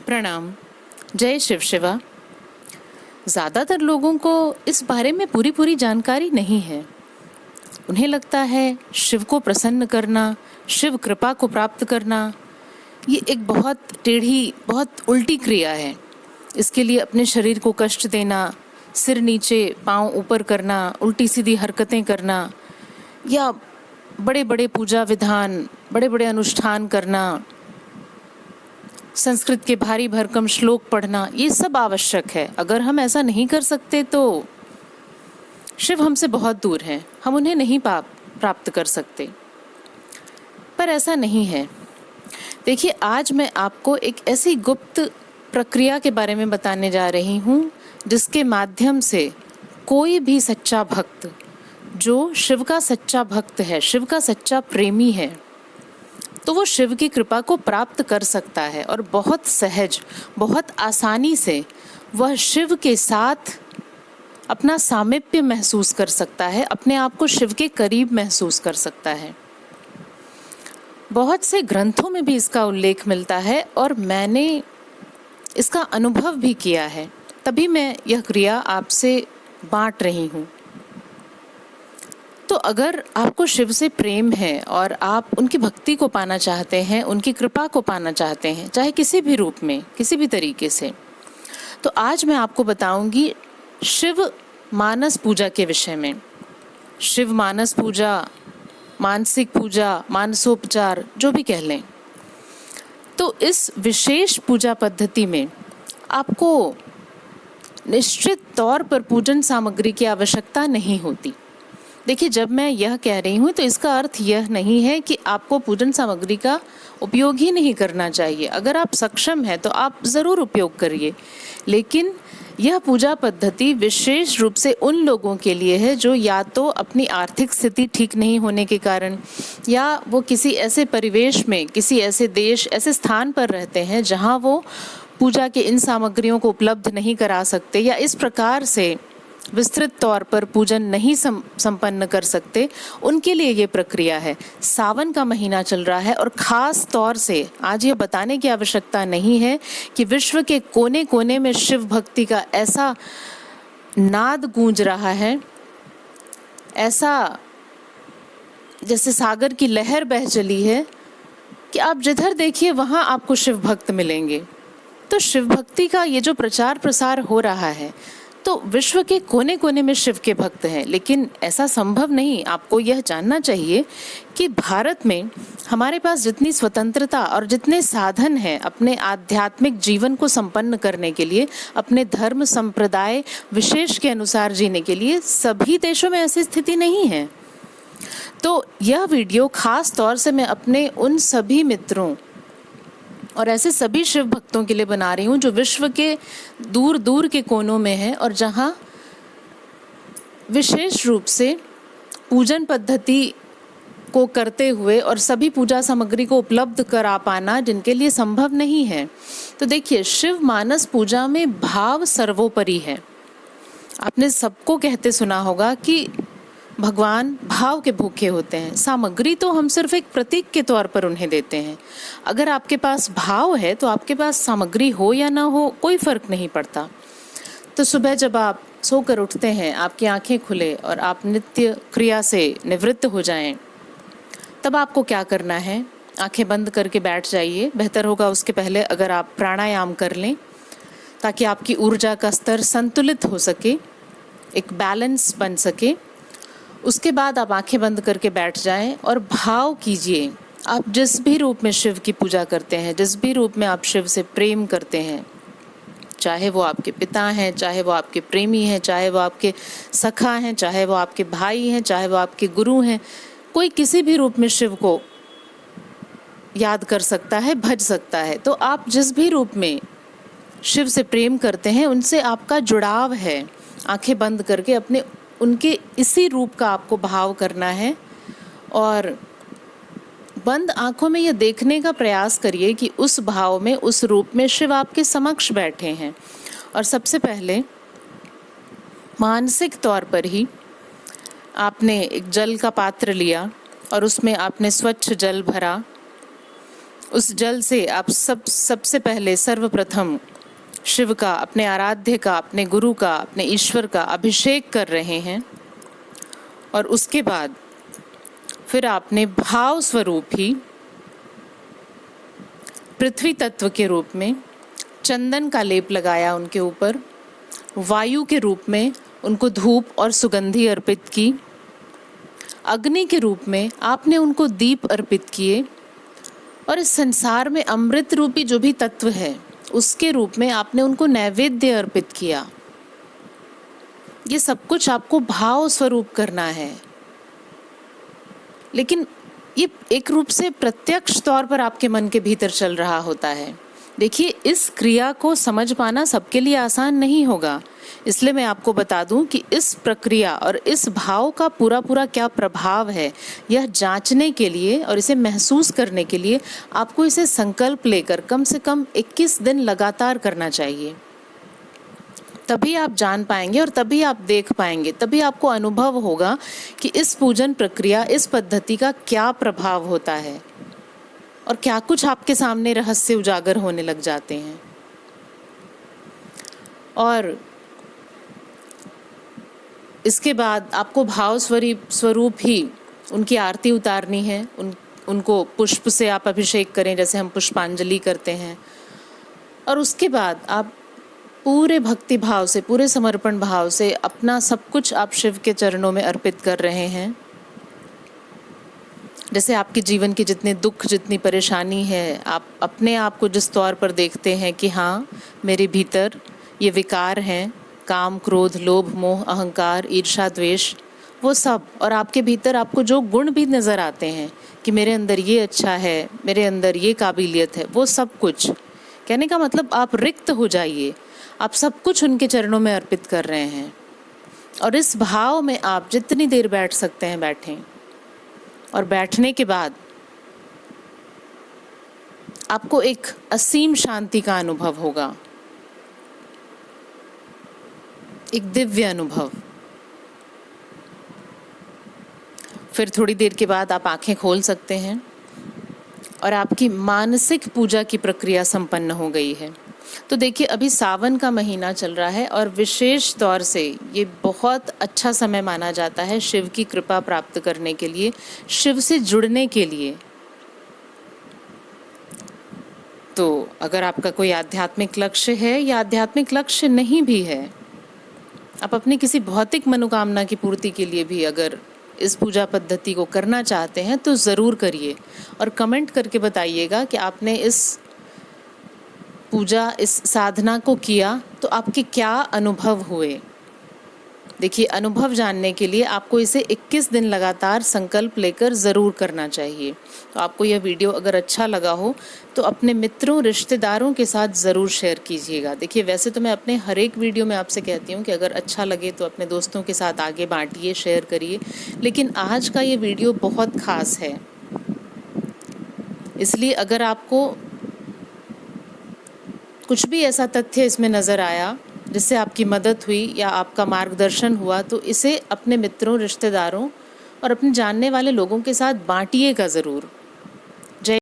प्रणाम। जय शिव शिवा। ज़्यादातर लोगों को इस बारे में पूरी जानकारी नहीं है। उन्हें लगता है शिव को प्रसन्न करना, शिव कृपा को प्राप्त करना, ये एक बहुत टेढ़ी, बहुत उल्टी क्रिया है। इसके लिए अपने शरीर को कष्ट देना, सिर नीचे पाँव ऊपर करना, उल्टी सीधी हरकतें करना, या बड़े बड़े पूजा विधान, बड़े बड़े अनुष्ठान करना, संस्कृत के भारी भरकम श्लोक पढ़ना, ये सब आवश्यक है। अगर हम ऐसा नहीं कर सकते तो शिव हमसे बहुत दूर हैं, हम उन्हें नहीं प्राप्त कर सकते। पर ऐसा नहीं है। देखिए, आज मैं आपको एक ऐसी गुप्त प्रक्रिया के बारे में बताने जा रही हूँ जिसके माध्यम से कोई भी सच्चा भक्त, जो शिव का सच्चा भक्त है, शिव का सच्चा प्रेमी है, तो वो शिव की कृपा को प्राप्त कर सकता है और बहुत सहज, बहुत आसानी से वह शिव के साथ अपना सामीप्य महसूस कर सकता है, अपने आप को शिव के करीब महसूस कर सकता है। बहुत से ग्रंथों में भी इसका उल्लेख मिलता है और मैंने इसका अनुभव भी किया है, तभी मैं यह क्रिया आपसे बांट रही हूँ। तो अगर आपको शिव से प्रेम है और आप उनकी भक्ति को पाना चाहते हैं, उनकी कृपा को पाना चाहते हैं, चाहे किसी भी रूप में, किसी भी तरीके से, तो आज मैं आपको बताऊंगी शिव मानस पूजा के विषय में। शिव मानस पूजा, मानसिक पूजा, मानसोपचार, जो भी कह लें। तो इस विशेष पूजा पद्धति में आपको निश्चित तौर पर पूजन सामग्री की आवश्यकता नहीं होती। देखिए, जब मैं यह कह रही हूँ तो इसका अर्थ यह नहीं है कि आपको पूजन सामग्री का उपयोग ही नहीं करना चाहिए। अगर आप सक्षम हैं तो आप ज़रूर उपयोग करिए, लेकिन यह पूजा पद्धति विशेष रूप से उन लोगों के लिए है जो या तो अपनी आर्थिक स्थिति ठीक नहीं होने के कारण, या वो किसी ऐसे परिवेश में, किसी ऐसे देश, ऐसे स्थान पर रहते हैं जहाँ वो पूजा के इन सामग्रियों को उपलब्ध नहीं करा सकते, या इस प्रकार से विस्तृत तौर पर पूजन नहीं संपन्न कर सकते। उनके लिए ये प्रक्रिया है। सावन का महीना चल रहा है और ख़ास तौर से आज ये बताने की आवश्यकता नहीं है कि विश्व के कोने कोने में शिव भक्ति का ऐसा नाद गूंज रहा है, ऐसा जैसे सागर की लहर बह चली है कि आप जिधर देखिए वहाँ आपको शिव भक्त मिलेंगे। तो शिव भक्ति का ये जो प्रचार प्रसार हो रहा है, तो विश्व के कोने कोने में शिव के भक्त हैं। लेकिन ऐसा संभव नहीं। आपको यह जानना चाहिए कि भारत में हमारे पास जितनी स्वतंत्रता और जितने साधन हैं अपने आध्यात्मिक जीवन को संपन्न करने के लिए, अपने धर्म संप्रदाय विशेष के अनुसार जीने के लिए, सभी देशों में ऐसी स्थिति नहीं है। तो यह वीडियो खास तौर से मैं अपने उन सभी मित्रों और ऐसे सभी शिव भक्तों के लिए बना रही हूँ जो विश्व के दूर दूर के कोनों में है और जहाँ विशेष रूप से पूजन पद्धति को करते हुए और सभी पूजा सामग्री को उपलब्ध करा पाना जिनके लिए संभव नहीं है। तो देखिए, शिव मानस पूजा में भाव सर्वोपरि है। आपने सबको कहते सुना होगा कि भगवान भाव के भूखे होते हैं। सामग्री तो हम सिर्फ एक प्रतीक के तौर पर उन्हें देते हैं। अगर आपके पास भाव है तो आपके पास सामग्री हो या ना हो कोई फर्क नहीं पड़ता। तो सुबह जब आप सोकर उठते हैं, आपकी आंखें खुले और आप नित्य क्रिया से निवृत्त हो जाएं, तब आपको क्या करना है? आंखें बंद करके बैठ जाइए। बेहतर होगा उसके पहले अगर आप प्राणायाम कर लें, ताकि आपकी ऊर्जा का स्तर संतुलित हो सके, एक बैलेंस बन सके। उसके बाद आप आंखें बंद करके बैठ जाएं और भाव कीजिए, आप जिस भी रूप में शिव की पूजा करते हैं, जिस भी रूप में आप शिव से प्रेम करते हैं, चाहे वो आपके पिता हैं, चाहे वो आपके प्रेमी हैं, चाहे वो आपके सखा हैं, चाहे वो आपके भाई हैं, चाहे वो आपके गुरु हैं, कोई किसी भी रूप में शिव को याद कर सकता है, भज सकता है। तो आप जिस भी रूप में शिव से प्रेम करते हैं, उनसे आपका जुड़ाव है। आंखें बंद करके अपने उनके इसी रूप का आपको भाव करना है और बंद आंखों में यह देखने का प्रयास करिए कि उस भाव में, उस रूप में शिव आपके समक्ष बैठे हैं। और सबसे पहले मानसिक तौर पर ही आपने एक जल का पात्र लिया और उसमें आपने स्वच्छ जल भरा उस जल से आप सबसे पहले सर्वप्रथम शिव का, अपने आराध्य का, अपने गुरु का, अपने ईश्वर का अभिषेक कर रहे हैं। और उसके बाद फिर आपने भाव स्वरूप ही पृथ्वी तत्व के रूप में चंदन का लेप लगाया उनके ऊपर, वायु के रूप में उनको धूप और सुगंधि अर्पित की, अग्नि के रूप में आपने उनको दीप अर्पित किए, और इस संसार में अमृत रूपी जो भी तत्व है उसके रूप में आपने उनको नैवेद्य अर्पित किया। ये सब कुछ आपको भाव स्वरूप करना है, लेकिन ये एक रूप से प्रत्यक्ष तौर पर आपके मन के भीतर चल रहा होता है। देखिए, इस क्रिया को समझ पाना सबके लिए आसान नहीं होगा, इसलिए मैं आपको बता दूं कि इस प्रक्रिया और इस भाव का पूरा पूरा क्या प्रभाव है, यह जांचने के लिए और इसे महसूस करने के लिए आपको इसे संकल्प लेकर कम से कम 21 दिन लगातार करना चाहिए। तभी आप जान पाएंगे और तभी आप देख पाएंगे, तभी आपको अनुभव होगा कि इस पूजन प्रक्रिया, इस पद्धति का क्या प्रभाव होता है और क्या कुछ आपके सामने रहस्य उजागर होने लग जाते हैं। और इसके बाद आपको भाव स्वरूप ही उनकी आरती उतारनी है। उनको पुष्प से आप अभिषेक करें, जैसे हम पुष्पांजलि करते हैं। और उसके बाद आप पूरे भक्ति भाव से, पूरे समर्पण भाव से अपना सब कुछ आप शिव के चरणों में अर्पित कर रहे हैं। जैसे आपके जीवन के जितने दुख, जितनी परेशानी है, आप अपने आप को जिस तौर पर देखते हैं कि हाँ, मेरे भीतर ये विकार हैं, काम, क्रोध, लोभ, मोह, अहंकार, ईर्ष्या, द्वेष, वो सब, और आपके भीतर आपको जो गुण भी नज़र आते हैं कि मेरे अंदर ये अच्छा है, मेरे अंदर ये काबिलियत है, वो सब कुछ, कहने का मतलब आप रिक्त हो जाइए। आप सब कुछ उनके चरणों में अर्पित कर रहे हैं और इस भाव में आप जितनी देर बैठ सकते हैं बैठें। और बैठने के बाद आपको एक असीम शांति का अनुभव होगा, एक दिव्य अनुभव। फिर थोड़ी देर के बाद आप आंखें खोल सकते हैं और आपकी मानसिक पूजा की प्रक्रिया संपन्न हो गई है। तो देखिए, अभी सावन का महीना चल रहा है और विशेष तौर से ये बहुत अच्छा समय माना जाता है शिव की कृपा प्राप्त करने के लिए, शिव से जुड़ने के लिए। तो अगर आपका कोई आध्यात्मिक लक्ष्य है या आध्यात्मिक लक्ष्य नहीं भी है, आप अपनी किसी भौतिक मनोकामना की पूर्ति के लिए भी अगर इस पूजा पद्धति को करना चाहते हैं तो ज़रूर करिए और कमेंट करके बताइएगा कि आपने इस पूजा, इस साधना को किया तो आपके क्या अनुभव हुए। देखिए, अनुभव जानने के लिए आपको इसे 21 दिन लगातार संकल्प लेकर ज़रूर करना चाहिए। तो आपको यह वीडियो अगर अच्छा लगा हो तो अपने मित्रों, रिश्तेदारों के साथ ज़रूर शेयर कीजिएगा। देखिए, वैसे तो मैं अपने हर एक वीडियो में आपसे कहती हूँ कि अगर अच्छा लगे तो अपने दोस्तों के साथ आगे बांटिए, शेयर करिए, लेकिन आज का ये वीडियो बहुत ख़ास है। इसलिए अगर आपको कुछ भी ऐसा तथ्य इसमें नज़र आया जिससे आपकी मदद हुई या आपका मार्गदर्शन हुआ, तो इसे अपने मित्रों, रिश्तेदारों और अपने जानने वाले लोगों के साथ बांटिएगा ज़रूर।